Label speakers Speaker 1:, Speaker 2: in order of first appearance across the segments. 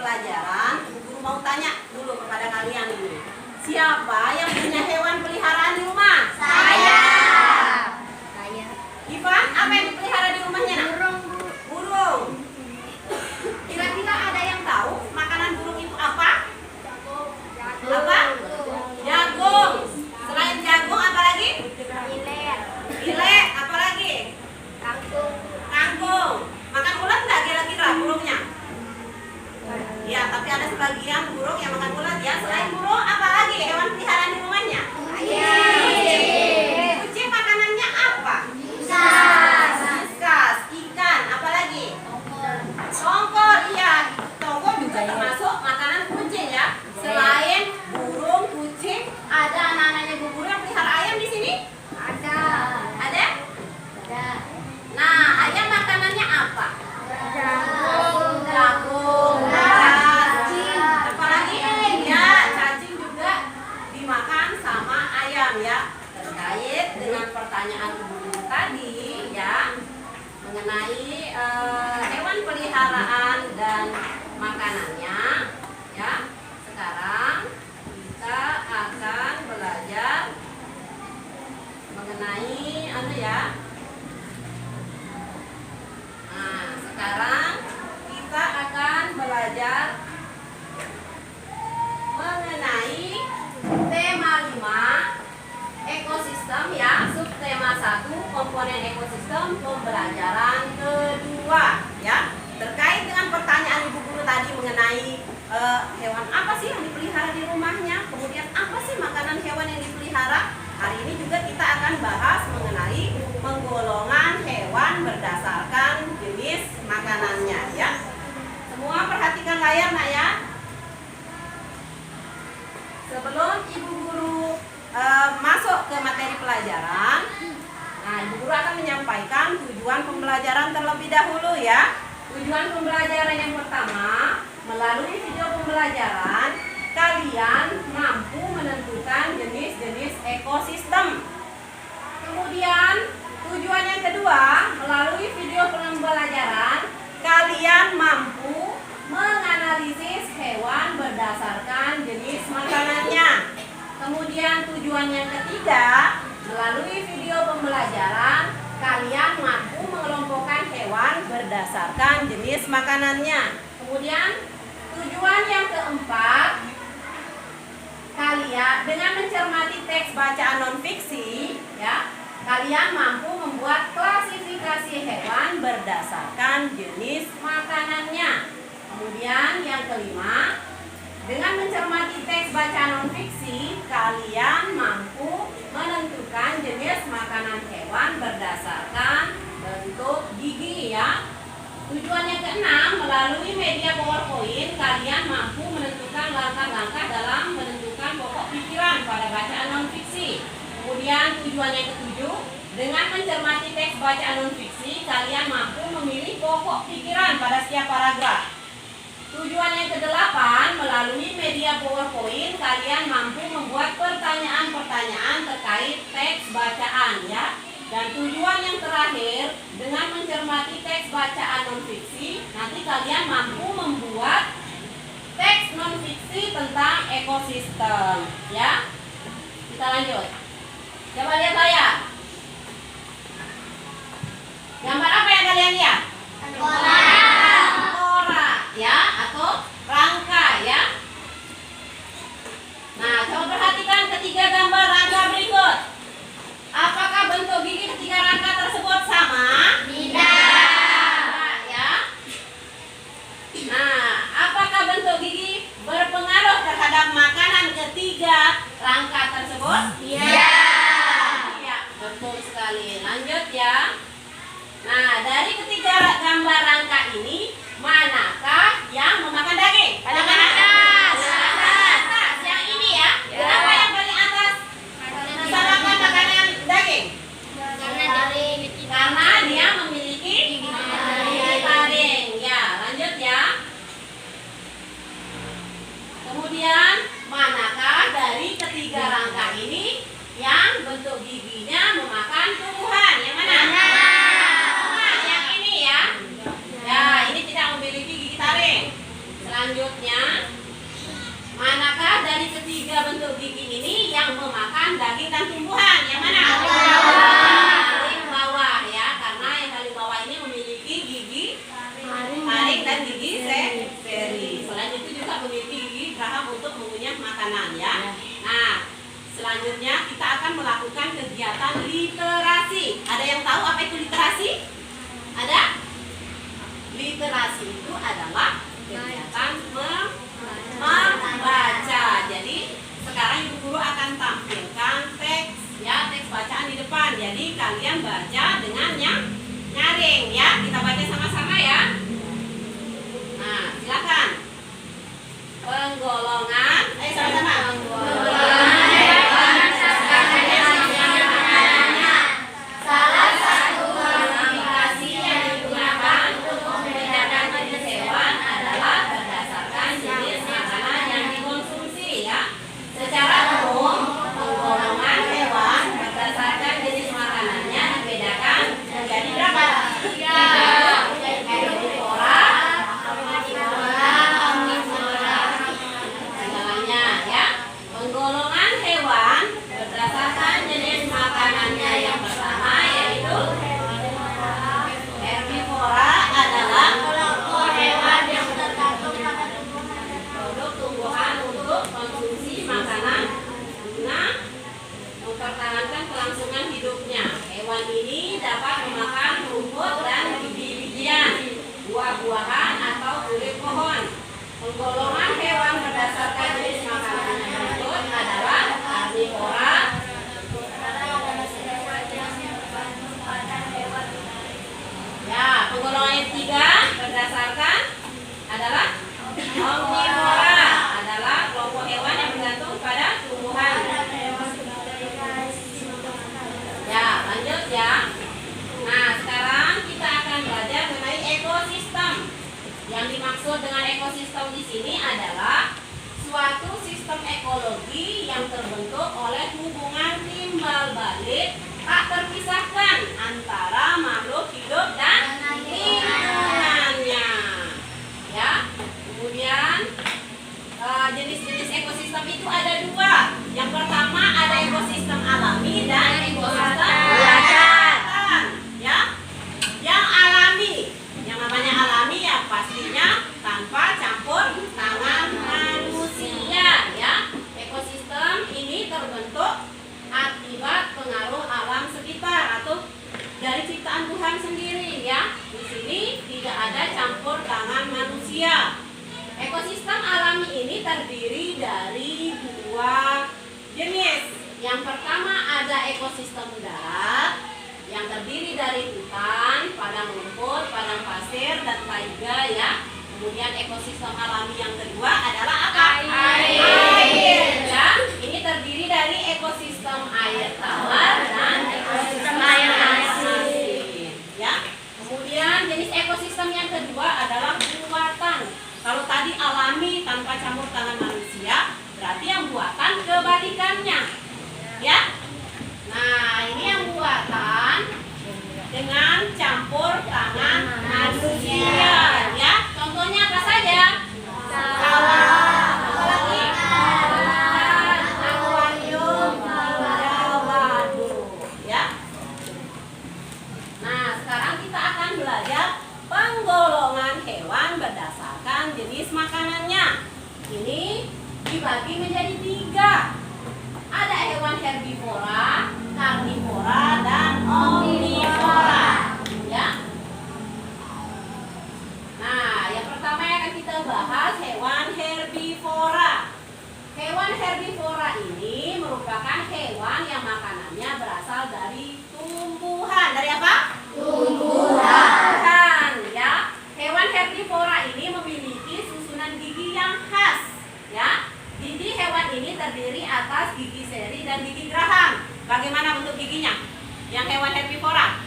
Speaker 1: pelajaran, guru mau tanya dulu kepada kalian ini. Siapa yang punya hewan peliharaan di rumah?
Speaker 2: Saya.
Speaker 1: Ivan, apa yang dipelihara di rumahnya, nak?
Speaker 2: Burung, Bu.
Speaker 1: Burung. Kira-kira ada yang tahu makanan burung itu apa? Apa? Jagung. Selain jagung apa lagi?
Speaker 2: Ilet.
Speaker 1: Pilek, apa lagi?
Speaker 2: Kangkung.
Speaker 1: Kangkung. Makan ulat nggak kira-kira burungnya? Ya, tapi ada sebagian burung yang makan ulat ya. Selain burung, apa lagi hewan peliharaan di rumahnya?
Speaker 2: Ayam.
Speaker 1: Kucing makanannya apa?
Speaker 2: Usas.
Speaker 1: Iskas, ikan, apa lagi? Tongkol, iya. Tongkol juga termasuk makanan kucing ya. Selain burung, kucing, ada anak-anaknya Bu Guru yang pelihara ayam di sini?
Speaker 2: Ada.
Speaker 1: Ada?
Speaker 2: Ada.
Speaker 1: Nah, ayam makanannya apa?
Speaker 2: Jagung.
Speaker 1: Jagung, cacing, apa lagi? Ya, cacing juga dimakan sama ayam ya. Terkait dengan pertanyaan Ibu Guru tadi ya, mengenai hewan peliharaan dan makanannya ya. Sekarang kita akan belajar mengenai ya. Nah, sekarang kita akan belajar mengenai tema 5 ekosistem ya, subtema 1 komponen ekosistem pembelajaran kedua ya. Terkait dengan pertanyaan Ibu Guru tadi mengenai hewan apa sih yang dipelihara di rumahnya, kemudian apa sih makanan hewan yang dipelihara. Hari ini juga kita akan bahas mengenai penggolongan hewan berdasarkan jenis makanannya ya. Semua perhatikan layar nak ya. Sebelum Ibu Guru masuk ke materi pelajaran, nah Ibu Guru akan menyampaikan tujuan pembelajaran terlebih dahulu ya. Tujuan pembelajaran yang pertama, melalui video pembelajaran kalian mampu menentukan jenis-jenis ekosistem. Kemudian tujuan yang kedua, melalui video pembelajaran kalian mampu menganalisis hewan berdasarkan jenis makanannya. Kemudian tujuan yang ketiga, melalui video pembelajaran kalian mampu mengelompokkan hewan berdasarkan jenis makanannya. Kemudian tujuan yang keempat, kalian dengan mencermati teks bacaan non-fiksi ya, kalian mampu membuat klasifikasi hewan berdasarkan jenis makanannya. Kemudian yang kelima, dengan mencermati teks bacaan non-fiksi, kalian mampu menentukan jenis makanan hewan berdasarkan bentuk gigi ya. Tujuan yang keenam, melalui media PowerPoint kalian mampu menentukan langkah-langkah dalam menentukan pokok pikiran pada bacaan non-fiksi. Kemudian tujuan yang ketujuh, dengan mencermati teks bacaan non-fiksi kalian mampu memilih pokok pikiran pada setiap paragraf. Tujuan yang kedelapan, melalui media PowerPoint kalian mampu membuat pertanyaan-pertanyaan terkait teks bacaan ya. Dan tujuan yang terakhir, dengan mencermati teks bacaan non-fiksi, nanti kalian mampu membuat teks non-fiksi tentang ekosistem ya. Kita lanjut. Coba lihat layar. Gambar apa yang kalian lihat? Tengkorak ya, atau rangka ya. Nah, coba perhatikan ketiga gambar rangka berikut. Apakah bentuk gigi ketiga rangka tersebut sama? Tidak ya. Nah, apakah bentuk gigi berpengaruh terhadap makanan ketiga rangka tersebut?
Speaker 2: Iya.
Speaker 1: Iya, betul sekali. Lanjut ya. Nah, dari ketiga gambar rangka ini, manakah yang memakan daging?
Speaker 2: Paling atas.
Speaker 1: Atas. Yang ini ya. Kenapa yang paling atas bisa makan makanan daging? Karena dia memiliki gigi taring. Ya, lanjut ya. Kemudian, manakah dari ketiga rangka ini yang bentuk giginya memakan tumbuhan? Yang mana? Yang ini ya. Ya, ini tidak memiliki gigi taring. Selanjutnya, manakah dari ketiga bentuk gigi ini yang memakan daging dan tumbuhan? Yang mana? Paling bawah ya, karena yang paling bawah ini memiliki gigi taring dan gigi seri. Selain itu juga memiliki gigi geraham untuk mengunyah makanan ya. Nah, selanjutnya kita akan melakukan kegiatan literasi. Ada yang tahu apa itu literasi? Ada? Literasi itu adalah kegiatan membaca. Jadi sekarang ibu guru akan tampilkan teks ya, teks bacaan di depan. Jadi kalian baca dengan nyaring ya. Kita baca sama-sama ya. Nah, silakan. Penggolongan, sama-sama.
Speaker 2: Salah satu
Speaker 1: Klasifikasi yang digunakan untuk membedakan jenis hewan adalah berdasarkan jenis makanan yang dikonsumsi ya. Secara umum, penggolongan hewan berdasarkan jenis makanannya dibedakan menjadi berapa? 3. Herbivora, segalanya ya. Penggolongan hewan berdasarkan jenis makanannya yang pertama yaitu herbivora adalah
Speaker 2: kelompok hewan yang tergantung pada tumbuhan.
Speaker 1: produk tumbuhan untuk konsumsi makanan guna mempertahankan kelangsungan hidupnya. Hewan ini dapat memakan rumput dan biji-bijian, buah-buahan atau kulit pohon. Penggolongan hewan berdasarkan jenis makanan yang berikut adalah karnivora. Ya, penggolongan yang ketiga berdasarkan adalah omnivora, adalah kelompok hewan yang bergantung pada tumbuhan. Ya, lanjut ya. Nah, sekarang kita akan belajar mengenai ekosistem. Yang dimaksud dengan ekosistem di sini adalah suatu sistem ekologi yang terbentuk oleh hubungan timbal balik tak terpisahkan antara makhluk hidup dan lingkungannya. Ya, kemudian jenis-jenis ekosistem itu ada dua. Yang pertama ada ekosistem alami dan ekosistem buatan. Ya, yang alami, yang namanya alami ya pastinya tanpa campur tangan manusia. Ya, ekosistem ini terbentuk akibat pengaruh alam sekitar atau dari ciptaan Tuhan sendiri ya. Di sini tidak ada campur tangan manusia. Ekosistem alami ini terdiri dari dua jenis. Yang pertama ada ekosistem darat yang terdiri dari hutan, padang rumput, padang pasir dan taiga ya. Kemudian ekosistem alami yang kedua adalah apa? Air. Ya, ini terdiri dari ekosistem air tawar dan ekosistem air asin. Ya. Kemudian jenis ekosistem yang kedua adalah buatan. Kalau tadi alami tanpa campur tangan manusia, berarti yang buatan kebalikannya. Ya. Nah, ini yang buatan dengan campur tangan manusia. Ya. Contohnya apa saja? Apalagi? Akuarium, waduk. Ya. Nah, sekarang kita akan belajar penggolongan hewan berdasarkan jenis makanannya. Ini dibagi menjadi 3. Ada hewan herbivora, karnivora, dan omnivora. Ya. Nah, yang pertama yang akan kita bahas hewan herbivora. Hewan herbivora ini merupakan hewan yang makanannya berasal dari tumbuhan. Dari apa? Tumbuhan. Ya. Hewan herbivora ini memiliki susunan gigi yang khas. Ya. Gigi hewan ini terdiri atas gigi seri dan gigi geraham. Bagaimana bentuk giginya? Yang hewan herbivora,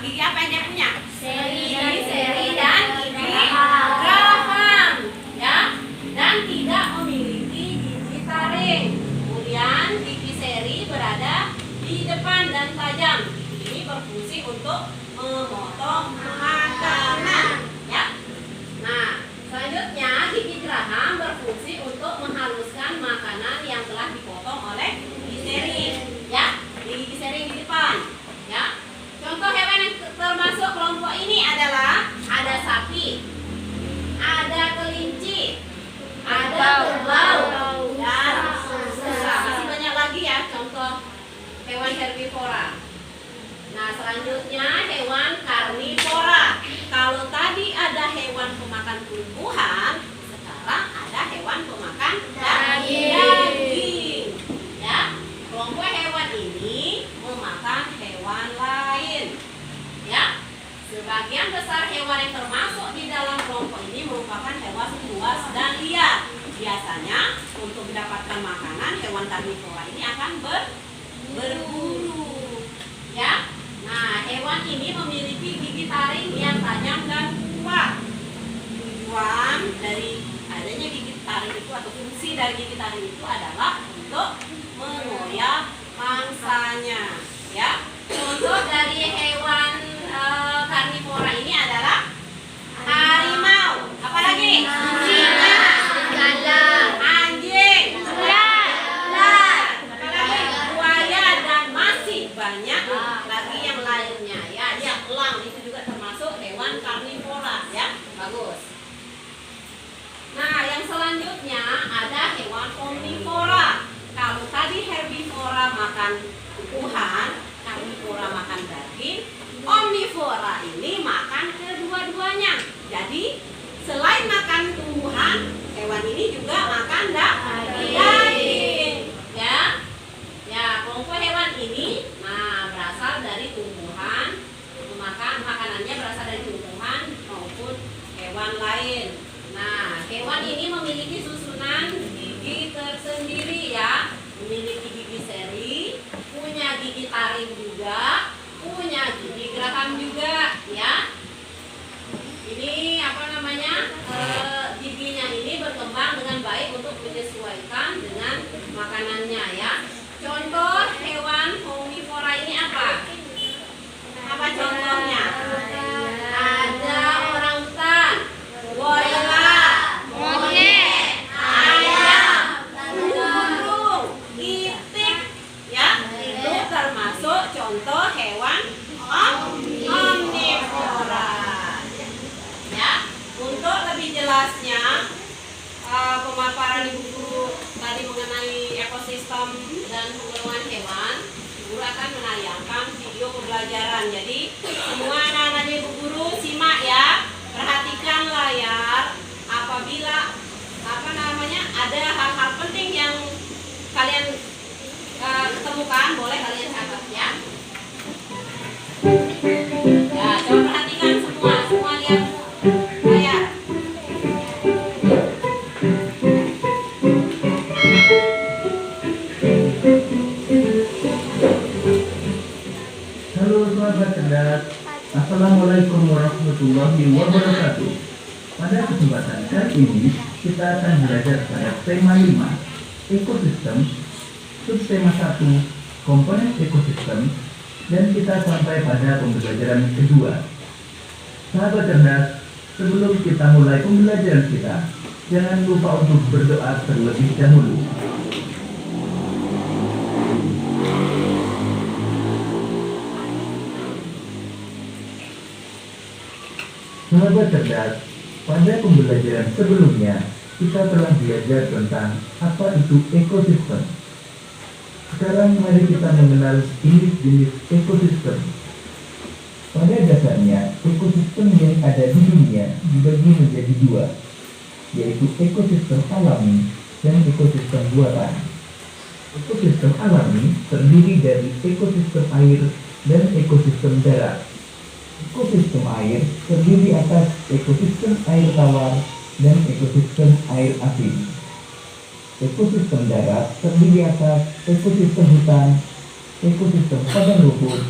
Speaker 1: gigi apa yang dia punya? Gigi seri dan gigi geraham. Ya. Dan tidak memiliki gigi taring. Kemudian gigi seri berada di depan dan tajam. Ini berfungsi untuk memotong makanan. Ya. Nah, selanjutnya gigi geraham untuk mendapatkan makanan, hewan karnivora ini akan berburu. Ya. Nah, hewan ini memiliki gigi taring yang tajam dan kuat. Tujuan dari adanya gigi taring itu atau fungsi dari gigi taring itu adalah untuk mengoyak mangsanya. Ya. Contoh dari hewan karnivora ini adalah harimau. Apalagi? Singa, anjing, ular, apalagi? Buaya dan masih banyak lagi yang lainnya. Ya, elang itu juga termasuk hewan karnivora. Ya, bagus. Nah, yang selanjutnya ada hewan omnivora. Kalau tadi herbivora makan tumbuhan, karnivora makan daging, omnivora ini makan kedua-duanya. Jadi selain makan tumbuhan, hewan ini juga makan daging. Kelompok hewan ini berasal dari tumbuhan, makanannya berasal dari tumbuhan maupun hewan lain. Nah, hewan ini memiliki susunan gigi tersendiri ya, memiliki gigi seri, punya gigi taring juga, punya gigi geraham juga ya. Ini giginya ini berkembang dengan baik untuk menyesuaikan dengan makanannya ya. Contoh hewan omnivora ini apa? Apa contohnya? Ada orangutan, gorila, monyet, ayam, burung, itik ya. Itu termasuk contoh hewan omnivora. Ya, untuk lebih jelasnya pemaparan Ibu Guru tadi mengenai ekosistem dan pengelolaan hewan, Guru akan menayangkan video pembelajaran. Jadi semua anak-anak Ibu Guru simak ya, perhatikan layar. Apabila ada hal-hal penting yang kalian ketemukan, boleh kalian catat ya. Ya, coba perhatikan semua lihat layar.
Speaker 3: Halo sahabat cerdas, Assalamualaikum warahmatullahi wabarakatuh. Pada kesempatan kali ini kita akan belajar pada tema 5, ekosistem, subtema 1, komponen ekosistem, dan kita sampai pada pembelajaran kedua. Sahabat cerdas, sebelum kita mulai pembelajaran kita, jangan lupa untuk berdoa terlebih dahulu. Sahabat cerdas, pada pembelajaran sebelumnya kita telah belajar tentang apa itu ekosistem. Sekarang mari kita mengenal jenis-jenis ekosistem. Pada dasarnya, ekosistem yang ada di dunia dibagi menjadi dua, yaitu ekosistem alami dan ekosistem buatan. Ekosistem alami terdiri dari ekosistem air dan ekosistem darat. Ekosistem air terdiri atas ekosistem air tawar dan ekosistem air asin. Ekosistem darat terdiri atas ekosistem hutan, ekosistem padang rumput,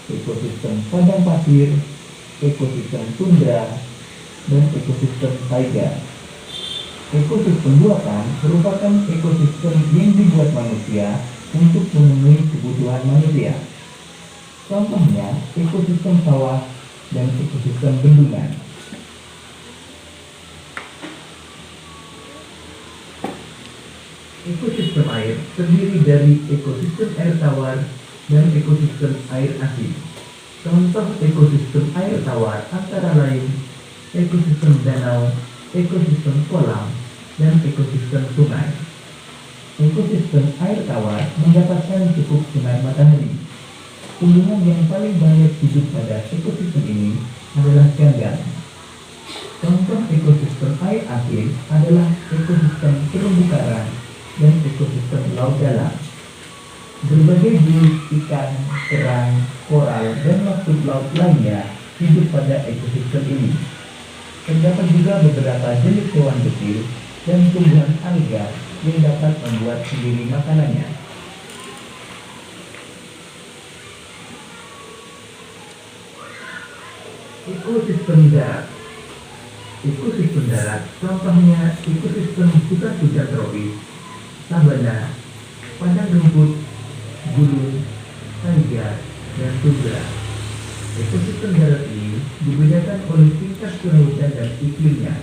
Speaker 3: ekosistem padang pasir, ekosistem tundra, dan ekosistem taiga. Ekosistem buatan merupakan ekosistem yang dibuat manusia untuk memenuhi kebutuhan manusia. Contohnya ekosistem sawah dan ekosistem bendungan. Ekosistem air terdiri dari ekosistem air tawar dan ekosistem air asin. Contoh ekosistem air tawar antara lain ekosistem danau, ekosistem kolam, dan ekosistem sungai. Ekosistem air tawar mendapatkan cukup sinar matahari. Tumbuhan yang paling banyak hidup pada ekosistem ini adalah ganggang. Contoh ekosistem air asin adalah ekosistem terumbu karang dan ekosistem laut dalam. Berbagai jenis ikan, kerang, koral, dan makhluk laut lainnya hidup pada ekosistem ini. Terdapat juga beberapa jenis hewan kecil dan tumbuhan alga yang dapat membuat sendiri makanannya. Ekosistem darat. Ekosistem darat contohnya ekosistem hutan hujan tropis, sabana, padang rumput, gurun, taiga, dan tundra. Ekosistem darat ini dibedakan oleh tingkat curah hujan dan iklimnya.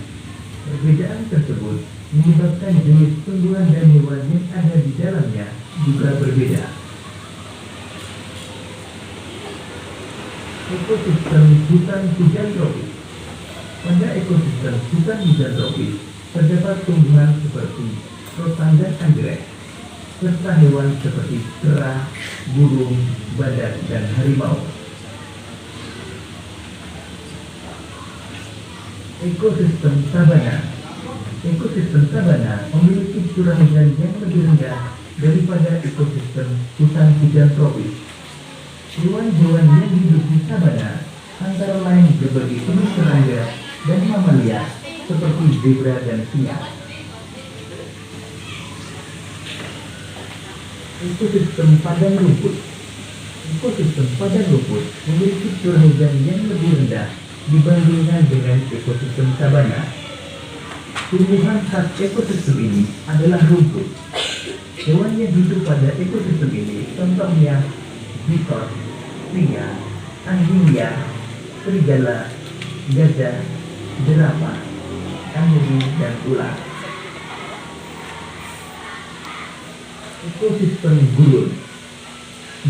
Speaker 3: Perbedaan tersebut menyebabkan jenis tumbuhan dan hewan yang ada di dalamnya juga berbeda. Ekosistem hutan hujan tropis. Pada ekosistem hutan hujan tropis terdapat tumbuhan seperti rotan dan anggrek, serta hewan seperti kera, burung, badak, dan harimau. Ekosistem sabana. Ekosistem sabana memiliki curah hujan yang lebih rendah daripada ekosistem hutan hujan tropis. Hewan-hewan yang hidup di sabana antara lain berbagai jenis serangga dan mamalia seperti zebra dan singa. Ekosistem padang rumput. Ekosistem padang rumput memiliki curah hujan yang lebih rendah dibandingkan dengan ekosistem sabana. Tumbuhan khas ekosistem ini adalah rumput. Hewan yang hidup pada ekosistem ini contohnya bikot, singa, anjing liar, serigala, gajah, jerapah, kanguru, dan ular. Ekosistem gurun.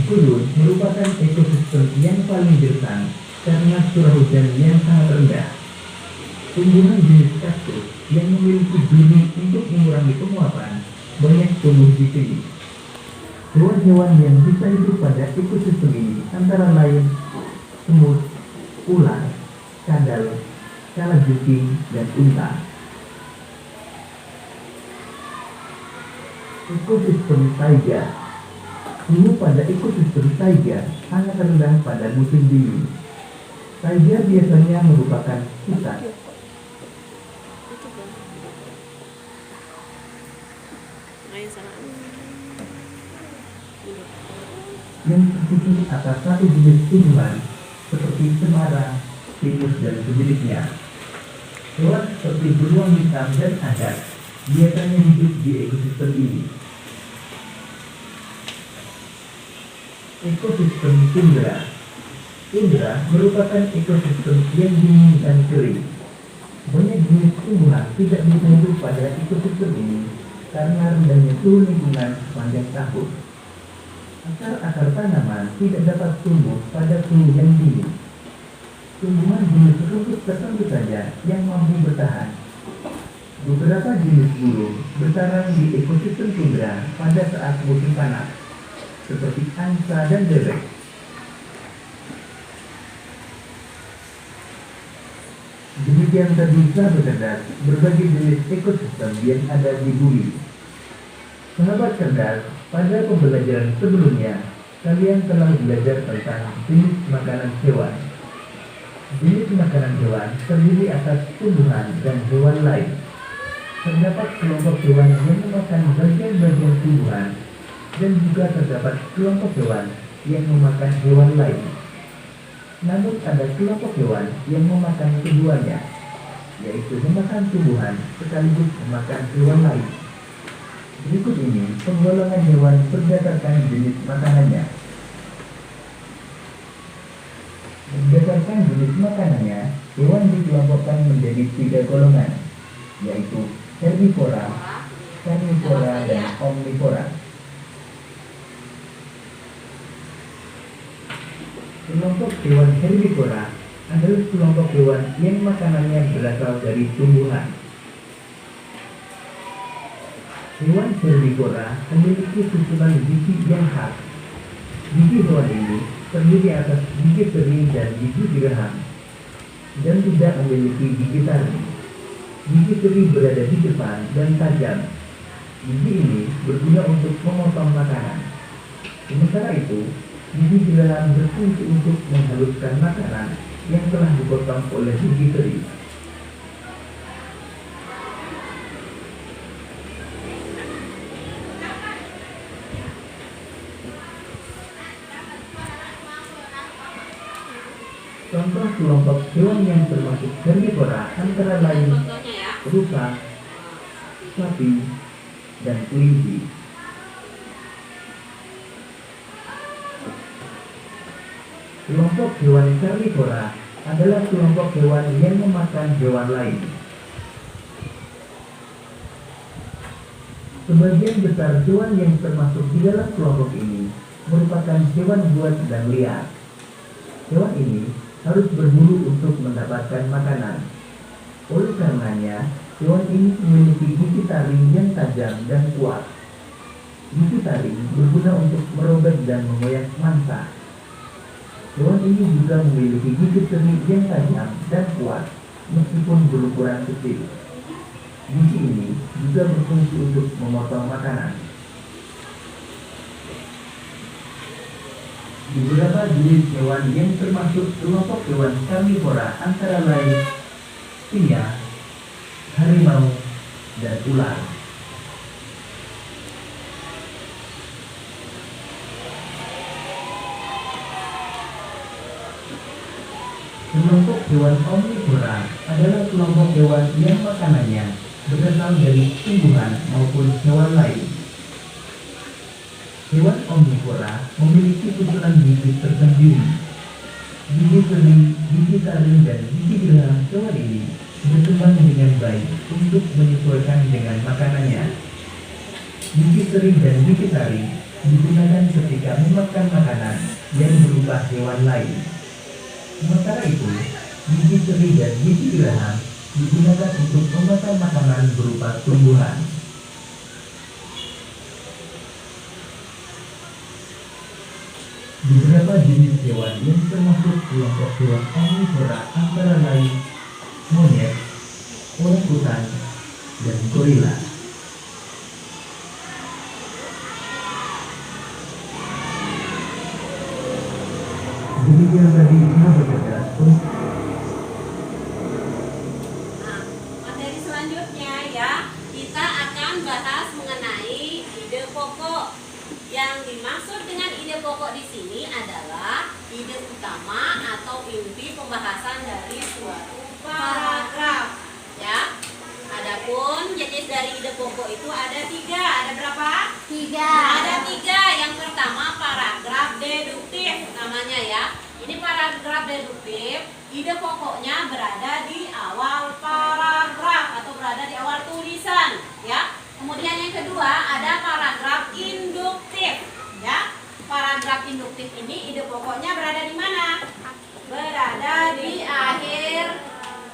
Speaker 3: Gurun merupakan ekosistem yang paling gersang karena curah hujan yang sangat rendah. Tumbuhan jenis kaktus yang memiliki duri untuk mengurangi penguapan banyak tumbuh di sini. Hewan-hewan yang bisa hidup pada ekosistem ini antara lain semut, ular, kadal, kalajengking, dan unta. Ekosistem taiga. Suhu pada ekosistem taiga sangat rendah pada musim dingin. Taiga biasanya merupakan hutan. Yang tersusun atas satu jenis tumbuhan seperti cemara, pinus, dan sejenisnya. Hewan seperti beruang hitam dan adak biasanya hidup di ekosistem ini. Ekosistem tundra. Tundra merupakan ekosistem yang dingin dan kering. Banyak jenis tumbuhan tidak bisa hidup pada ekosistem ini karena rendahnya suhu lingkungan sepanjang tahun. Akar-akar tanaman tidak dapat tumbuh pada suhu yang dingin. Tumbuhan jenis rumput tertentu saja yang mampu bertahan. Beberapa jenis burung bersarang di ekosistem tundra pada saat musim panas, seperti angsa dan bebek. Demikian tadi sahabat cerdas berbagai jenis ekosistem yang ada di bumi. Sahabat cerdas, pada pembelajaran sebelumnya, kalian telah belajar tentang jenis makanan hewan. Jenis makanan hewan terdiri atas tumbuhan dan hewan lain. Terdapat kelompok hewan yang memakan bagian-bagian tumbuhan, dan juga terdapat kelompok hewan yang memakan hewan lain. Namun ada kelompok hewan yang memakan keduanya, yaitu memakan tumbuhan sekaligus memakan hewan lain. Berikut ini penggolongan hewan berdasarkan jenis makanannya. Berdasarkan jenis makanannya, hewan dikelompokkan menjadi 3 golongan, yaitu herbivora, karnivora, dan omnivora. Kelompok hewan herbivora adalah kelompok hewan yang makanannya berasal dari tumbuhan. Hewan herbivora memiliki susunan gigi yang khas. Gigi hewan ini terdiri atas gigi teri dan gigi geraham, dan tidak memiliki gigi taring. Gigi teri berada di depan dan tajam. Gigi ini berguna untuk memotong makanan. Sementara itu, gigi geraham berfungsi untuk menghaluskan makanan yang telah dipotong oleh gigi teri. Contoh kelompok hewan yang termasuk herbivora antara lain
Speaker 1: Contohnya ya.
Speaker 3: rusa, sapi, dan kelinci. Kelompok hewan karnivora adalah kelompok hewan yang memakan hewan lain. Sebagian besar hewan yang termasuk di dalam kelompok ini merupakan hewan buas dan liar. Hewan ini harus berburu untuk mendapatkan makanan. Oleh karenanya, hewan ini memiliki gigi taring yang tajam dan kuat. Gigi taring berguna untuk merobek dan mengoyak mangsa. Hewan ini juga memiliki gigi seri yang tajam dan kuat, meskipun berukuran kecil. Gigi ini juga berfungsi untuk memotong makanan. Beberapa jenis hewan yang termasuk kelompok hewan karnivora antara lain singa, harimau, dan ular. Kelompok hewan omnivora adalah kelompok hewan yang makanannya berasal dari tumbuhan maupun hewan lain. Hewan omnivora memiliki susunan gigi tersendiri. Gigi seri, gigi taring, dan gigi geraham hewan ini berkembang dengan baik untuk menyesuaikan dengan makanannya. Gigi seri dan gigi taring digunakan ketika memakan makanan yang berupa hewan lain. Sementara itu, gigi seri dan gigi geraham digunakan untuk memakan makanan berupa tumbuhan. Beberapa jenis hewan yang termasuk kelompok hewan omnivora antara lain monyet, orangutan, dan gorila. Demikian tadi sahabat cerdas.
Speaker 1: Nah, materi selanjutnya ya, kita akan bahas mengenai ide pokok. Yang dimaksud dengan ide pokok di sini adalah ide utama atau inti pembahasan dari suatu paragraf. Ya. Adapun jenis dari ide pokok itu ada 3. Ada berapa?
Speaker 2: 3.
Speaker 1: Ada 3. Yang pertama paragraf deduktif namanya ya. Ini paragraf deduktif. Ide pokoknya berada di awal paragraf atau berada di awal tulisan ya. Kemudian yang kedua ada paragraf induktif ya. Paragraf induktif ini ide pokoknya berada di mana? Berada di akhir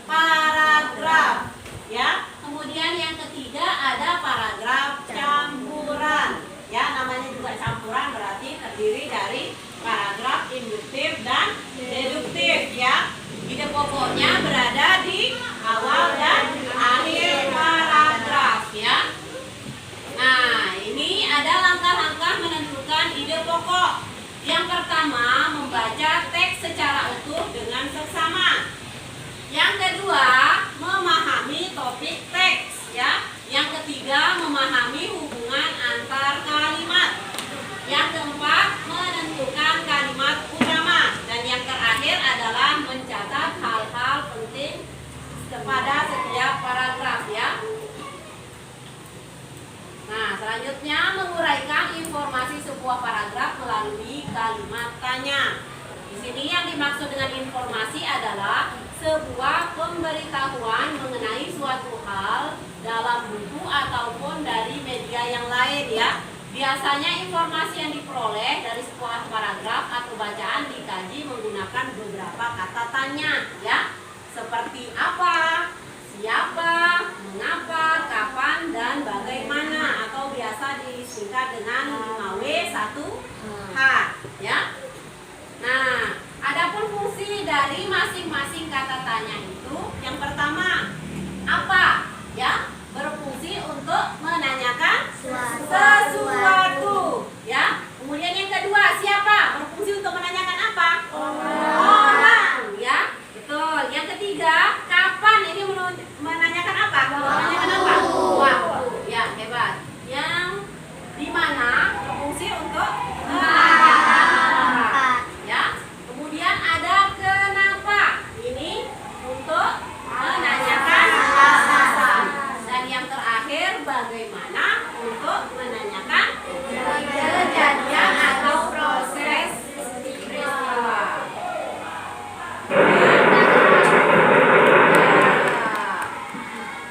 Speaker 1: paragraf ya. Kemudian yang ketiga ada paragraf campuran ya. Namanya juga campuran berarti terdiri dari paragraf induktif dan deduktif ya. Ide pokoknya berada di awal dan akhir paragraf ya. Nah, ini ada langkah-langkah menentukan ide pokok. Yang pertama, membaca teks secara utuh dengan seksama. Yang kedua, memahami topik teks ya. Yang ketiga, memahami hubungan antar kalimat. Yang keempat, menentukan kalimat utama. Dan yang terakhir adalah mencatat hal-hal penting kepada setiap paragraf ya. Nah, selanjutnya menguraikan informasi sebuah paragraf melalui kalimat tanya. Di sini yang dimaksud dengan informasi adalah sebuah pemberitahuan mengenai suatu hal dalam buku ataupun dari media yang lain ya. Biasanya informasi yang diperoleh dari sebuah paragraf atau bacaan dikaji menggunakan beberapa kata tanya ya. Seperti apa, siapa, mengapa, kapan, dan bagaimana, atau biasa disingkat dengan 5W 1H ya. Nah, adapun fungsi dari masing-masing kata tanya itu, yang pertama apa ya, berfungsi untuk menanyakan sesuatu ya. Kemudian yang kedua siapa, berfungsi untuk menanyakan apa? Orang ya. Betul. Yang ketiga, kapan, ini menanyakan apa? Menanyakan apa? Waktu. Ya, hebat. Yang dimana berfungsi untuk menanyakan bagaimana untuk menanyakan kejadian atau proses peristiwa.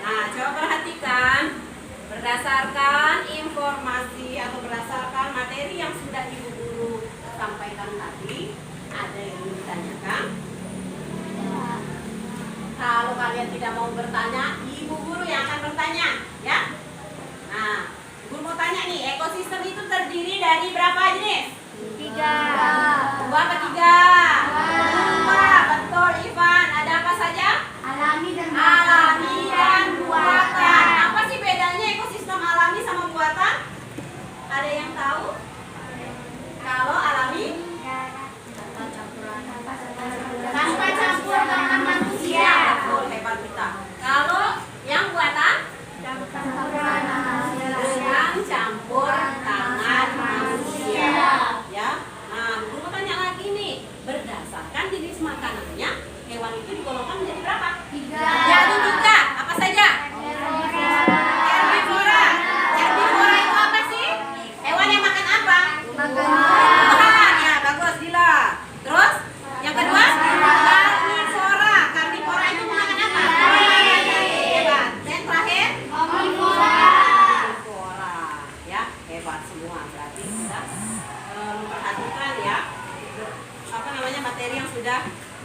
Speaker 1: Nah, coba perhatikan berdasarkan informasi atau berdasarkan materi yang sudah Ibu Guru sampaikan tadi, ada yang ingin ditanyakan? Kalau kalian tidak mau bertanya, Ibu Guru yang akan bertanya, ya. Nah, Ibu mau tanya nih, ekosistem itu terdiri dari berapa jenis?
Speaker 2: 3.
Speaker 1: 2 apa 3? 2. Betul, Ivan. Ada apa saja?
Speaker 2: Alami dan
Speaker 1: Alami dan buatan. Apa sih bedanya ekosistem alami sama buatan? Ada yang tahu? Kalau alami
Speaker 2: tanpa campur tangan manusia.
Speaker 1: betul, hebat kita. Kalau yang buatan dengan campur tangan manusia, ya. Nah, Guru mau tanya lagi nih, berdasarkan jenis makanannya, hewan itu digolongkan menjadi berapa?
Speaker 2: 3.
Speaker 1: Jadi 3. Apa saja? Herbivora. Herbivora itu apa sih? Hewan yang makan apa? Bukan, ya bagus Dila. Terus yang kedua? Karnivora. Karnivora itu makan apa? Hebat. Dan terakhir? Omnivora. Ya, hebat semua. Berarti sudah memperhatikan ya apa namanya materi yang sudah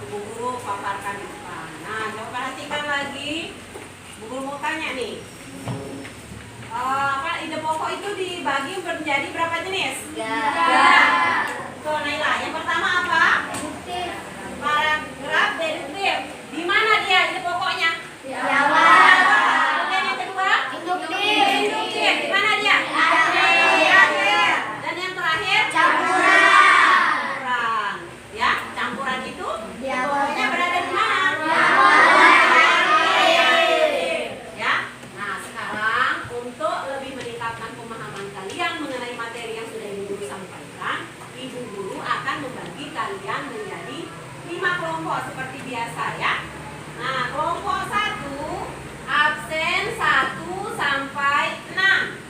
Speaker 1: Bu Guru paparkan di depan. Nah, coba perhatikan lagi. Bu Guru mau tanya nih. Apa ide pokok itu dibagi menjadi berapa jenis? 3. Tuh, Naila. Yang pertama apa? Paragraf deduktif. Di mana dia ide pokoknya? Kemudian yang kedua? Induktif. Di mana dia? Akhir. Dan yang terakhir? Campuran. Ya, campuran itu pokoknya berada di mana? Ya. Nah, sekarang untuk lebih meningkatkan pemahaman kalian mengenai materi yang sudah Ibu Guru sampaikan, Ibu Guru akan membagi kalian menjadi 5 kelompok seperti biasa ya. Nah, kelompok 1 absen 1 sampai 6.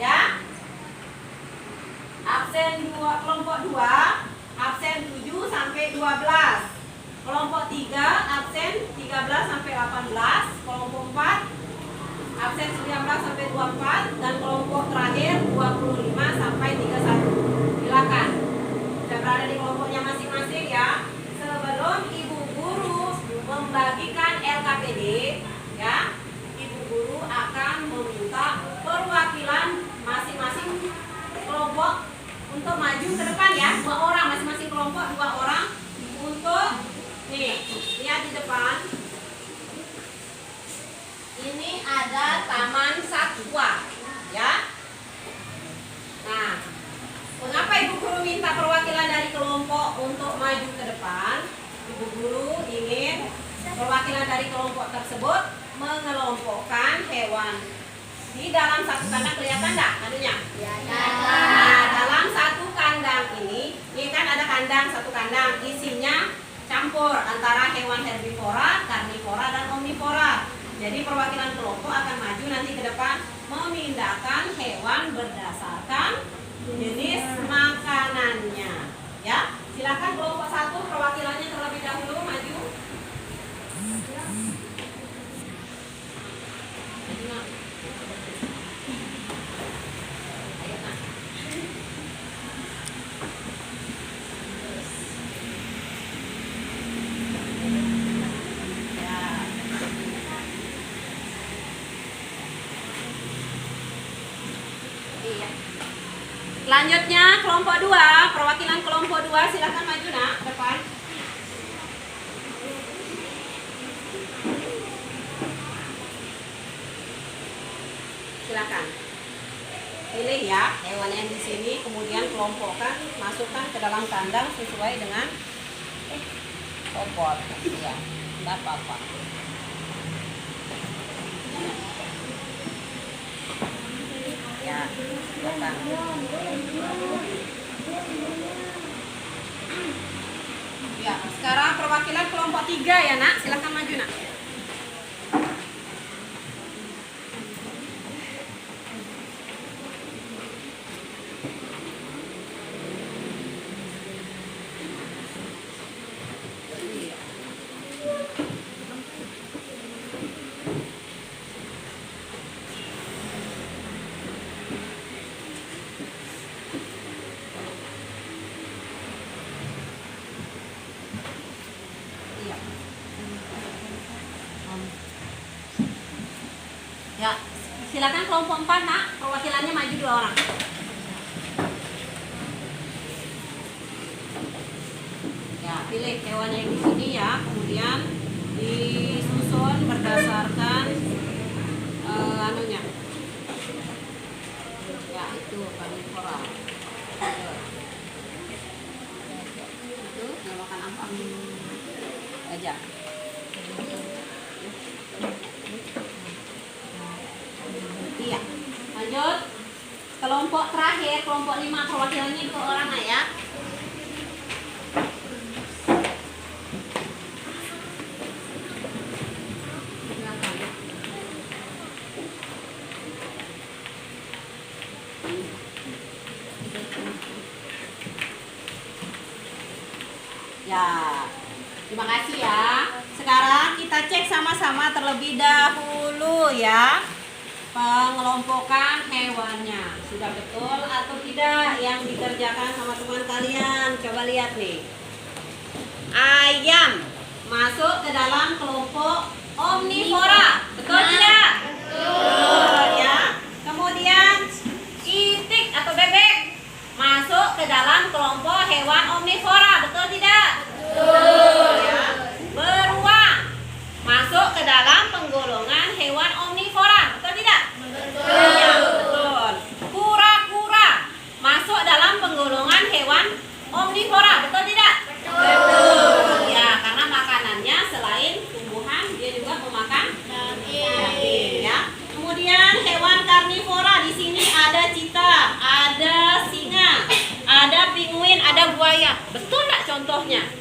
Speaker 1: Ya. Absen 2, kelompok 2 absen 7 sampai 12. Kelompok 3 absen 13 sampai 18. Kelompok 4 absen 19 sampai 24 dan kelompok terakhir 25 sampai 31. Silakan. Sudah berada di kelompoknya masing-masing ya. Sebelum Ibu Guru membagikan LKPD ya, Ibu Guru akan meminta perwakilan masing-masing kelompok untuk maju ke depan ya. 2 orang masing-masing kelompok, 2 orang untuk nih, lihat di depan. Ini ada taman satwa ya. Nah, mengapa Ibu Guru minta perwakilan dari kelompok untuk maju ke depan? Ibu Guru ingin perwakilan dari kelompok tersebut mengelompokkan hewan. Di dalam satu kandang kelihatan enggak anunya? Nah, dalam satu kandang ini kan ada kandang, satu kandang isinya campur antara hewan herbivora, karnivora dan omnivora. Jadi perwakilan kelompok akan maju nanti ke depan memindahkan hewan berdasarkan jenis makanannya. Ya, silakan kelompok 1 perwakilannya terlebih dahulu maju. Selanjutnya kelompok 2, perwakilan kelompok 2 silakan maju nak depan. Silakan. Pilih ya hewan yang di sini, kemudian kelompokkan, masukkan ke dalam kandang sesuai dengan popot. Ya, enggak apa-apa. Ya, silakan. Ya, sekarang perwakilan kelompok 3 ya nak, silakan maju nak. kelompok 4 nak, perwakilannya maju 2 orang. Ya, pilih hewan yang di sini ya, kemudian disusun berdasarkan anunya. Ya, itu karnivora. Itu yang makan apa? Gajah. Iya. Lanjut. Kelompok terakhir, kelompok 5 perwakilannya 2 orang ya. Ya, terima kasih ya. Sekarang kita cek sama-sama terlebih dahulu ya, pengelompokan hewannya. Sudah betul atau tidak yang dikerjakan sama teman kalian? Coba lihat nih. Ayam masuk ke dalam kelompok omnivora. Betul tidak? Betul ya. Kemudian itik atau bebek masuk ke dalam kelompok hewan omnivora. Betul tidak? Betul ya. Beruang masuk ke dalam penggolongan hewan omnivora. Betul tidak? Betul. Ya, betul. Kura-kura masuk dalam penggolongan hewan omnivora. Betul tidak? Betul. Ya, karena makanannya selain tumbuhan dia juga memakan daging ya. Kemudian hewan karnivora di sini ada cita, ada singa, ada penguin, ada buaya. Betul nggak contohnya?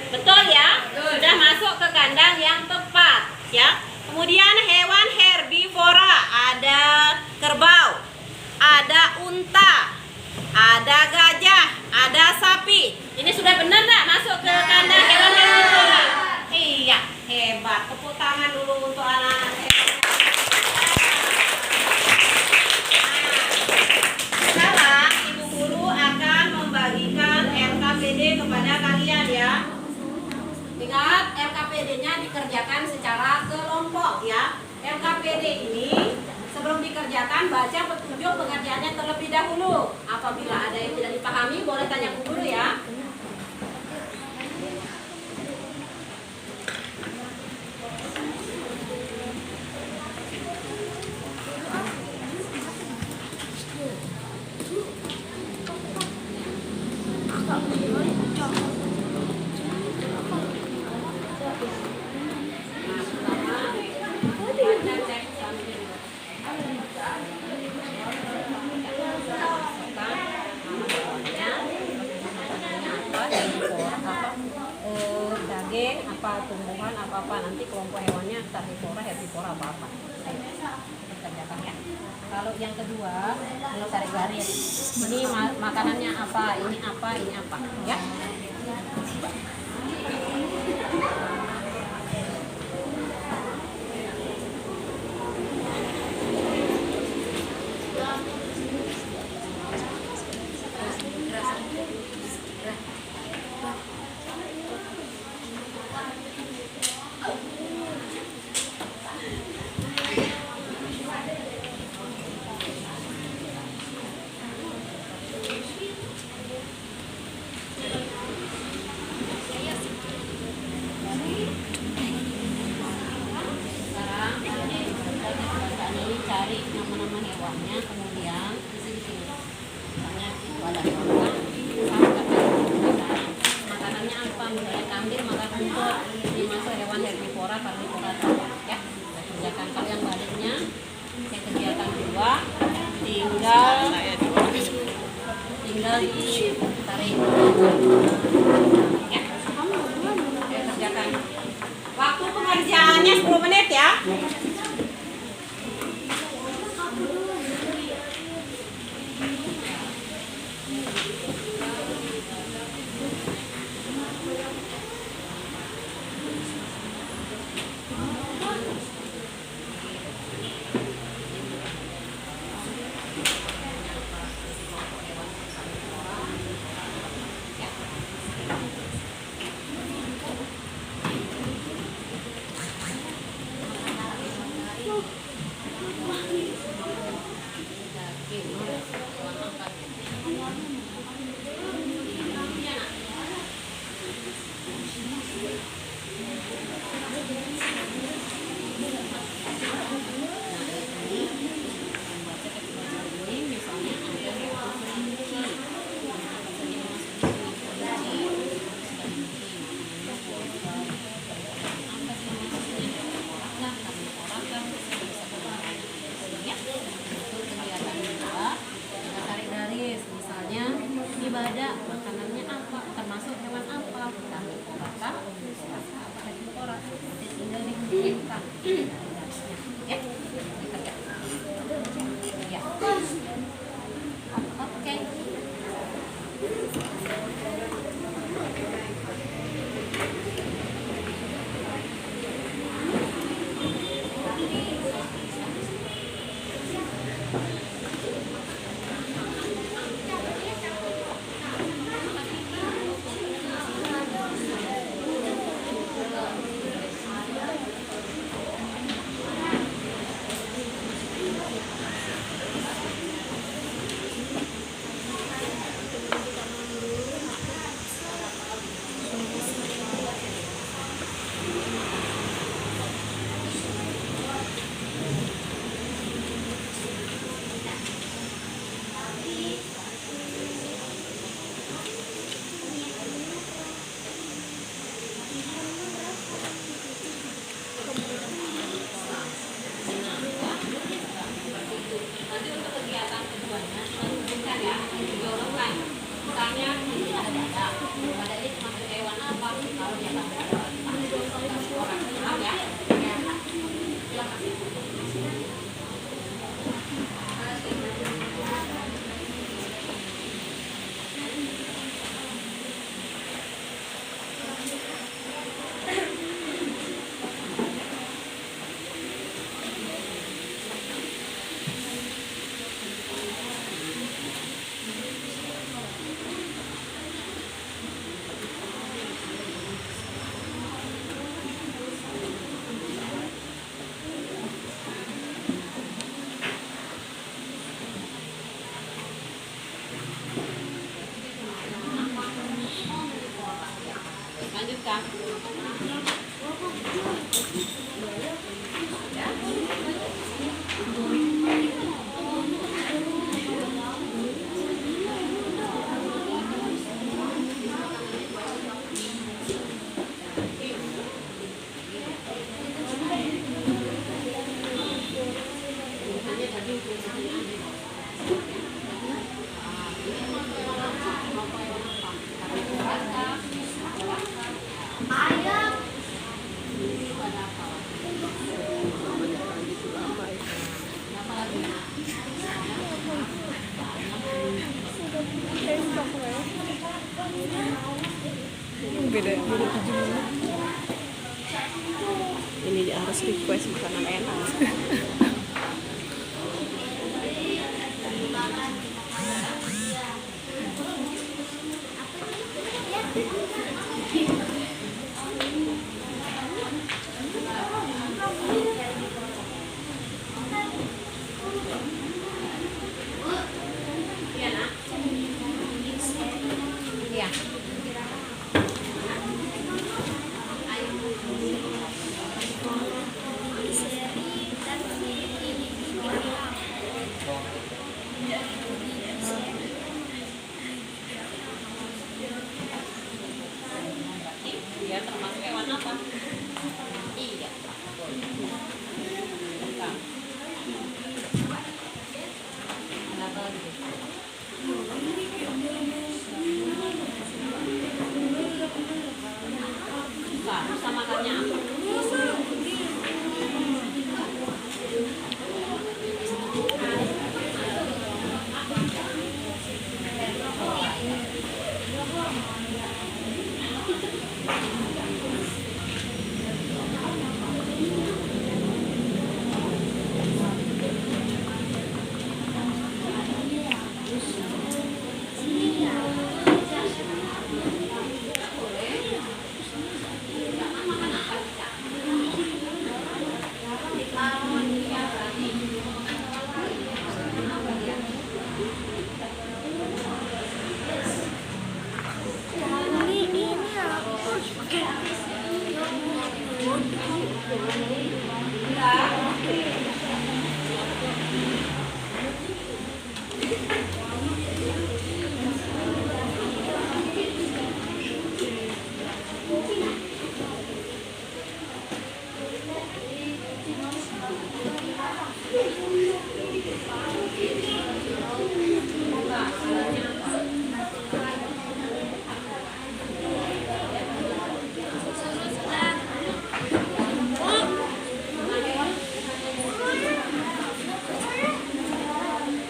Speaker 1: Betul ya? Sudah masuk ke kandang yang tepat ya. Kemudian hewan herbivora ada kerbau, ada unta, ada gajah, ada sapi. Ini sudah benar nggak masuk ke kandang hewan herbivora? Iya, hebat. Tepuk tangan dulu untuk anak-anak hebat. Sekarang Ibu Guru akan membagikan RKPD kepada kalian ya. Ingat, RKPD-nya dikerjakan secara kelompok ya. RKPD ini sebelum dikerjakan baca petunjuk pengerjaannya terlebih dahulu. Apabila ada yang tidak dipahami boleh tanya Bu Guru ya. Daging, apa tumbuhan, apa nanti kelompok hewannya karnivora, herbivora apa. Kerjakan ya. Kalau yang kedua, kalau tarik garis, ini makanannya apa, ini apa, ini apa, ya. Cari nama-nama hewannya, kemudian di sini. Misalnya itu ada hewan, makanannya apa? Misalnya kambing makan rumput, ini masuk hewan herbivora, karnivora ya. Kita kerjakan. Kalau yang baliknya, yang kegiatan kedua, tinggal ditarik ya. Kita kerjakan. Waktu pengerjaannya 10 menit ya.
Speaker 4: beda 7 menit. Ini dia harus request makanan enak.
Speaker 1: Iya, Nak. Iya. Dia termasuk hewan apa? Iya. Bukan. Kenapa gitu? Bukan, bisa makannya apa?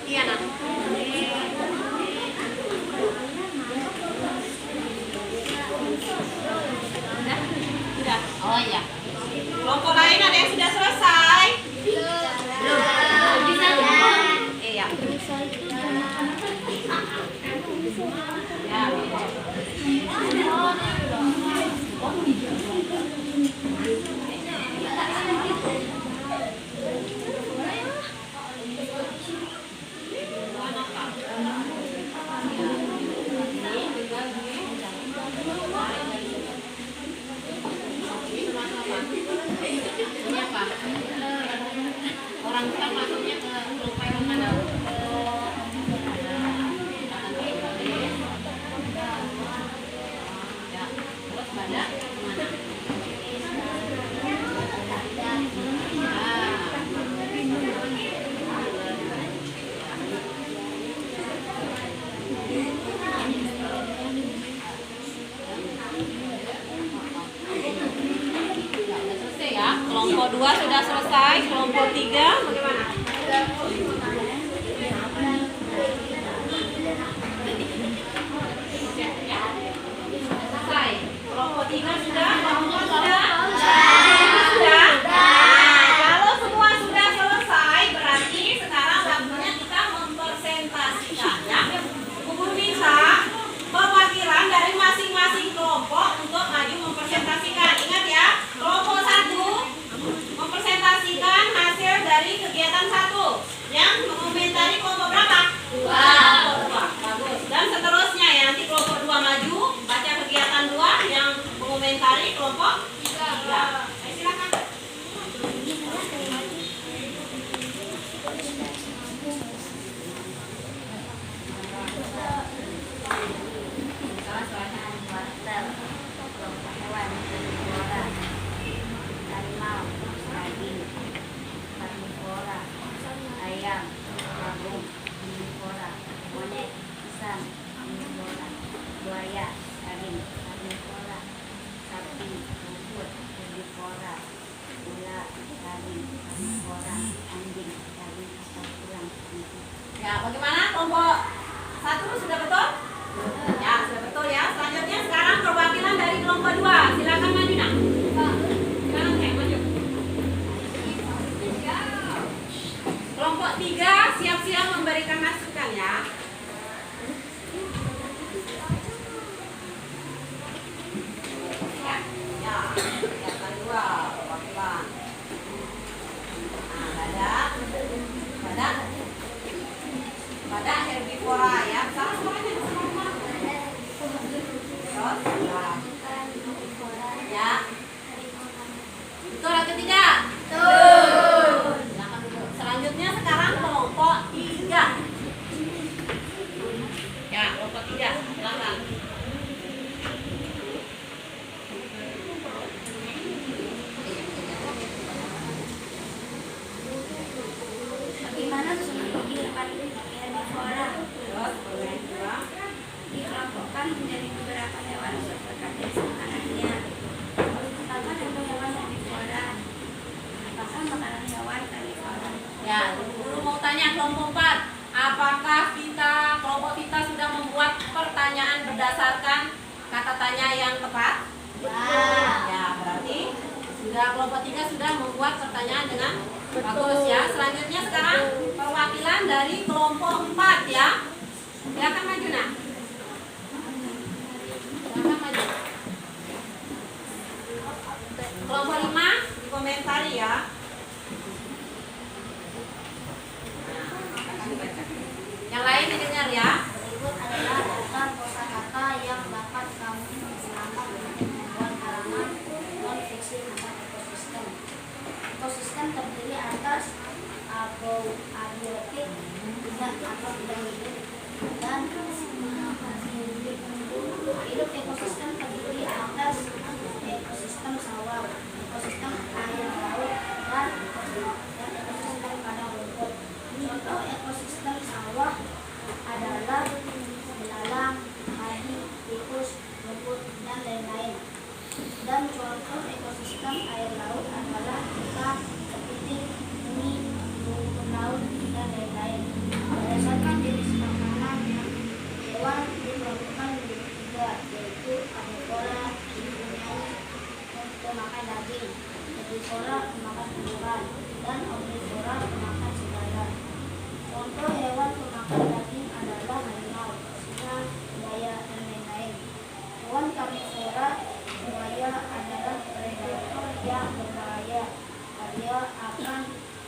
Speaker 1: Iya, Nak. Sudah? Oh iya. Kelompok lain ada yang sudah selesai? Bisa belum? Iya. Ya, ini apa? Orang hutan masuknya ke kelompok yang mana? Ya, terus pada mana? Selesai ya. Kelompok 2 sudah selesai. Kelompok 3 bagaimana? Selesai. Kelompok 3 sudah. Kelompok sudah. Sudah. Nah, kalau semua sudah selesai, berarti sekarang waktunya kita mempresentasikan ya. Guru minta perwakilan dari masing-masing kelompok untuk maju mempresentasikan. Ingat ya, kelompok 1 mempresentasikan hasil dari kegiatan 1. Yang mengomentari kelompok berapa? 2. Bagus. Dan seterusnya ya, nanti kelompok 2 maju baca kegiatan 2 yang mengomentari kelompok 3. Silakan.
Speaker 2: Ayam, burung, karnivora, monyet, pisang, karnivora, buaya, kambing, karnivora, sapi, rumput, herbivora, ular, kambing, karnivora, anjing, kambing, tulang.
Speaker 1: Ya, bagaimana kelompok 1 sudah betul? Ya, sudah betul ya. Selanjutnya sekarang perwakilan dari kelompok siap-siap memberikan masukan ya. Ya, kelihatan dua, pelan-pelan. Nah, badak herbivora ya. Salah semuanya sama. Terus, ya. Betul atau tidak? Betul. Silakan duduk. Selanjutnya sekarang kelompok 3. Ya, kelompok 3. Silakan.
Speaker 2: Bagaimana psikologi herbivora
Speaker 1: Terus, kelompok 2.
Speaker 2: dikelompokkan menjadi beberapa hewan berdasarkan jenis makanannya. Pertama, contoh hewan herbivora. Apakah makanan hewan herbivora?
Speaker 1: Ya, guru mau tanya kelompok 4. Apakah kelompok kita sudah membuat pertanyaan berdasarkan kata tanya yang tepat? Ya, berarti kelompok 3 sudah membuat pertanyaan dengan bagus ya. Selanjutnya sekarang perwakilan dari kelompok 4 ya. Silakan maju nak. Silakan maju. Kelompok 5 dikomentari ya. Yang lain didengar ya.
Speaker 2: Berikut adalah daftar kosakata yang dapat kamu gunakan untuk membuat halaman non-fiksi tentang ekosistem. Ekosistem terdiri atas abiotik, tidak atau tidak hidup, dan hidup. Ekosistem terdiri atas ekosistem sawah, ekosistem air laut, dan ekosistem padang rumput. Contoh ekosistem sawah adalah belalang, padi, tikus, rumput, dan lain-lain. Dan contoh ekosistem air laut adalah ikan, kepiting, mumi, rumput laut, dan lain-lain. Berdasarkan jenis makanan, hewan dikelompokkan menjadi 3, yaitu karnivora, pemakan daging, herbivora, pemakan tumbuhan, dan omnivora, pemakan serigala. Contoh hewan pemakan daging adalah harimau, singa, buaya, dan lain-lain. Hewan karnivora, buaya adalah predator yang berbahaya. Dia akan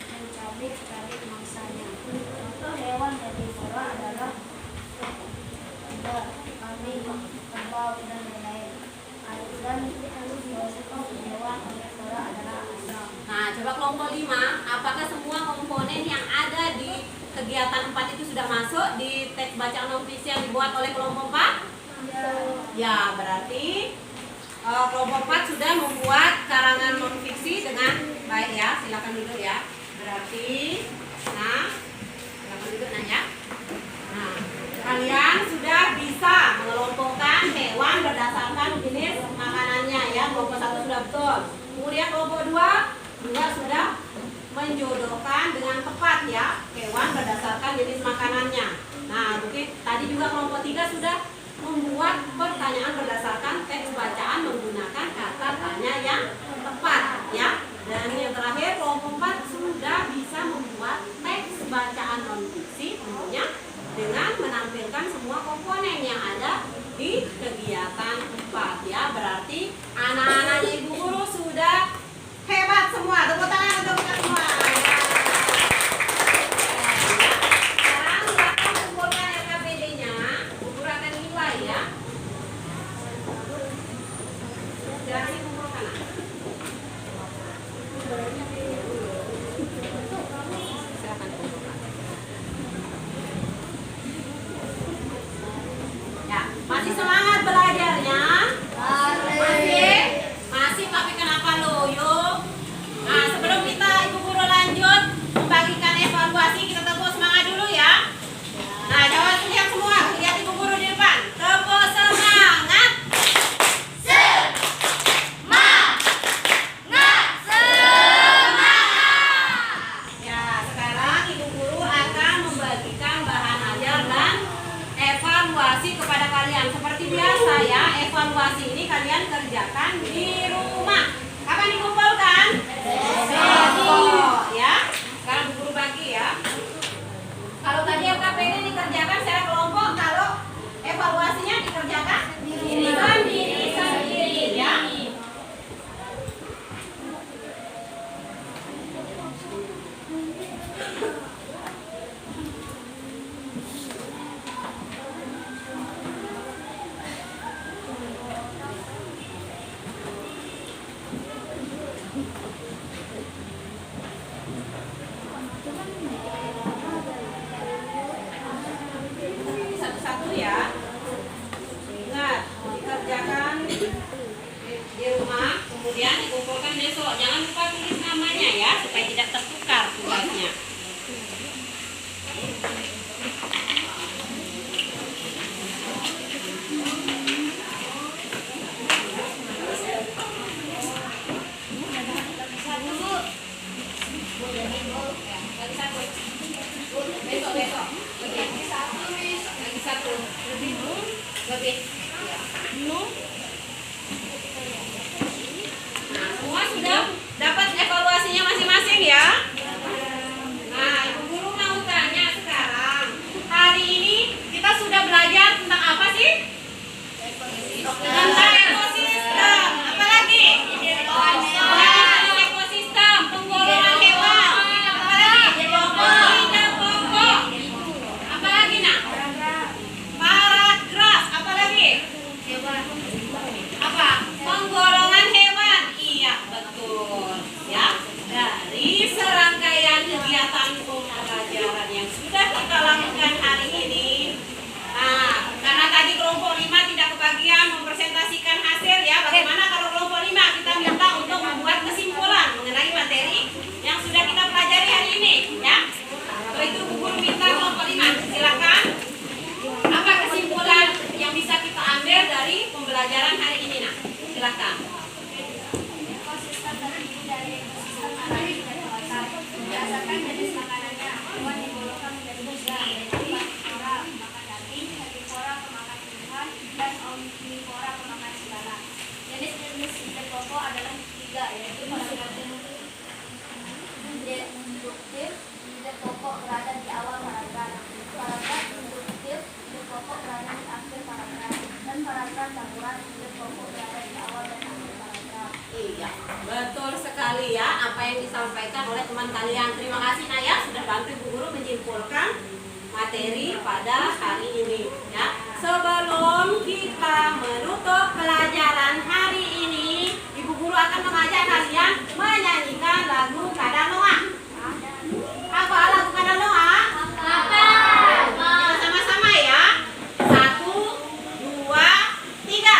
Speaker 2: mencabik-cabik mangsanya. Contoh hewan herbivora adalah kuda, kambing, kerbau, dan lain-lain. Dan contoh hewan omnivora adalah asam.
Speaker 1: Nah, coba kelompok 5, apakah semua komponen yang ada di kegiatan 4 itu sudah masuk di teks bacaan non-fiksi yang dibuat oleh kelompok 4? Ya, berarti kelompok 4 sudah membuat karangan non-fiksi dengan baik ya. Silakan duduk ya. Berarti, silakan duduk ya. Nah, kalian sudah bisa mengelompokkan hewan berdasarkan jenis makanannya ya. Kelompok 1 sudah betul. Kemudian kelompok 2 juga sudah menjodohkan dengan tepat ya hewan berdasarkan jenis makanannya. Nah, mungkin tadi juga kelompok 3 sudah membuat pertanyaan berdasarkan teks bacaan menggunakan kata tanya yang tepat ya. Dan yang terakhir kelompok 4 sudah bisa membuat teks bacaan non-fiksi tentunya dengan menampilkan semua komponen yang ada di kegiatan 4 ya. Berarti anak-anaknya ibu guru sudah hebat semua. Tepuk tangan untuk kita semua. Sekarang silakan kumpulkan RKPD-nya. Guru akan nilai ya. Silakan dikumpulkan. Silakan kumpulkan. Ya, masih semangat belajarnya? Masih, tapi kenapa loyo? Nah, sebelum kita ibu guru lanjut membagikan evaluasi, kita tepuk semangat dulu ya. Nah, jawab lihat semua, lihat ibu guru di depan. Tepuk semangat. Ya, sekarang ibu guru akan membagikan bahan ajar dan evaluasi kepada kalian. Seperti biasa ya, evaluasi ini kalian kerjakan di rumah. Kapan dikumpulkan? Besok ya. Sekarang bu guru bagi ya. besok. Lebih. Lagi satu. Lebih. Lebih. Ya. Nah, semua sudah dapat evaluasinya masing-masing ya. Nah, Ibu Guru mau tanya sekarang. Hari ini kita sudah belajar tentang apa sih? Tentang ekosistem. Apa lagi? Ekosistem, penggolongan hewan. Apa lagi? Lidah pokok. Apa lagi nak? Paragraf. Apa lagi? Apa? Penggolongan hewan. Iya, betul. Ya. Dari serangkaian kegiatan pembelajaran yang sudah kita lakukan hari ini. Nah, karena tadi kelompok 5 tidak kebagian mempresentasikan hasil ya. Bagaimana kalau kelompok 5 kita minta untuk membuat kesimpulan mengenai materi yang sudah kita pelajari hari ini ya. Kalau itu Bu Guru minta kelompok 5, silakan. Apa kesimpulan yang bisa kita ambil dari pembelajaran hari ini nak? Silakan.
Speaker 2: Ekosistem terdiri dari ekosistem alami dan buatan. Berdasarkan jenis makanannya, hewan digolongkan menjadi 3, yaitu karnivora pemakan daging, herbivora pemakan tumbuhan, dan omnivora pemakan segala. Jenis-jenis hidup pokok adalah 3, yaitu paragrafik induktif, hidup pokok berada di awal paragraf. Paragraf induktif, hidup pokok berada di akhir paragraf. Dan paragraf campuran, hidup pokok berada di awal dan akhir paragraf.
Speaker 1: Iya, betul sekali ya apa yang disampaikan oleh teman kalian. Terima kasih Naya sudah bantu Ibu Guru menyimpulkan materi pada hari ini ya. Sebelum kita menutup pelajaran hari ini, Ibu Guru akan mengajak kalian menyanyikan lagu Kadal Noah. Apa lagu Kadal Noah? Sama-sama ya. 1, 2, 3.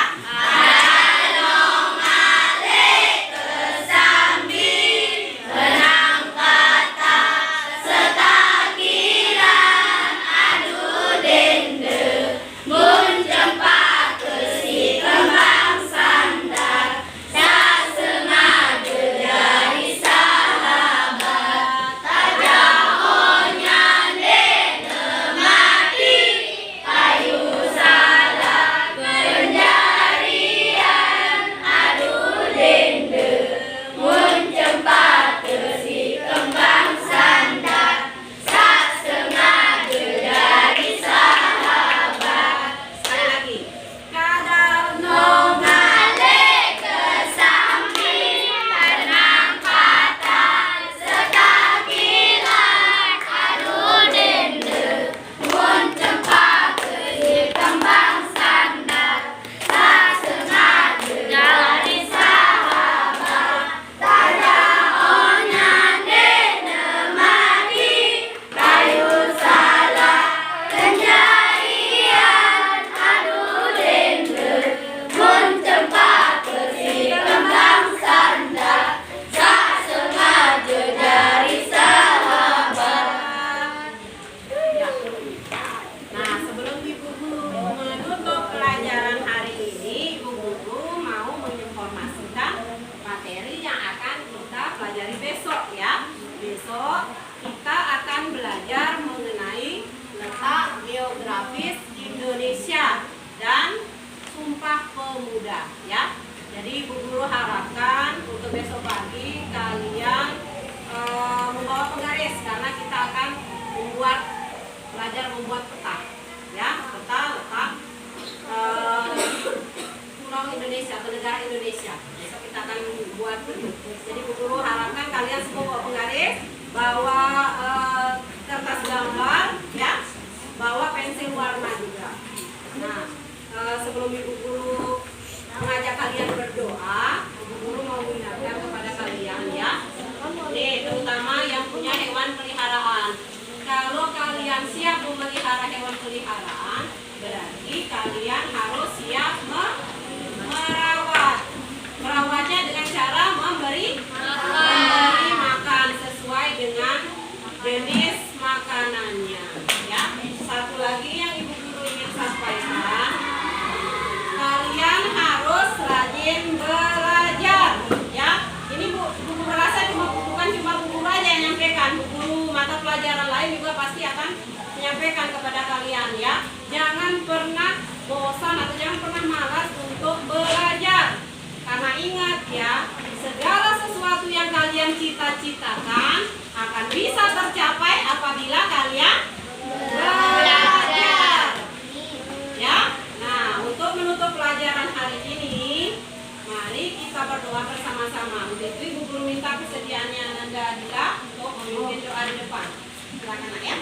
Speaker 1: Indonesia dan Sumpah Pemuda ya. Jadi Ibu Guru harapkan untuk besok pagi kalian membawa penggaris karena kita akan belajar membuat peta ya, peta letak pulau Indonesia atau negara Indonesia. Besok kita akan buat itu. Jadi Ibu Guru harapkan kalian semua bawa penggaris, bawa kertas gambar ya, bawa pensil warna juga. Nah, sebelum Ibu Guru mengajak kalian berdoa, Ibu Guru mau mengingatkan kepada kalian ya. Ini terutama yang punya hewan peliharaan. Kalau kalian siap memelihara hewan peliharaan, berarti kalian harus siap merawat. Merawatnya dengan cara memberi makan sesuai dengan jenis makanannya. Ya. Satu lagi yang Ibu Guru ingin sampaikan, kalian harus rajin belajar. Ya, ini Bu Guru rasa bukan cuma Bu Guru aja yang nyampaikan. Bu Guru mata pelajaran lain juga pasti akan sampaikan kepada kalian ya, jangan pernah bosan atau jangan pernah malas untuk belajar. Karena ingat ya, segala sesuatu yang kalian cita-citakan akan bisa tercapai apabila kalian belajar. Ya. Nah, untuk menutup pelajaran hari ini, mari kita berdoa bersama-sama. Untuk itu Ibu Guru minta kesediaannya Nanda Adila untuk memimpin doa di depan. Silakan ya.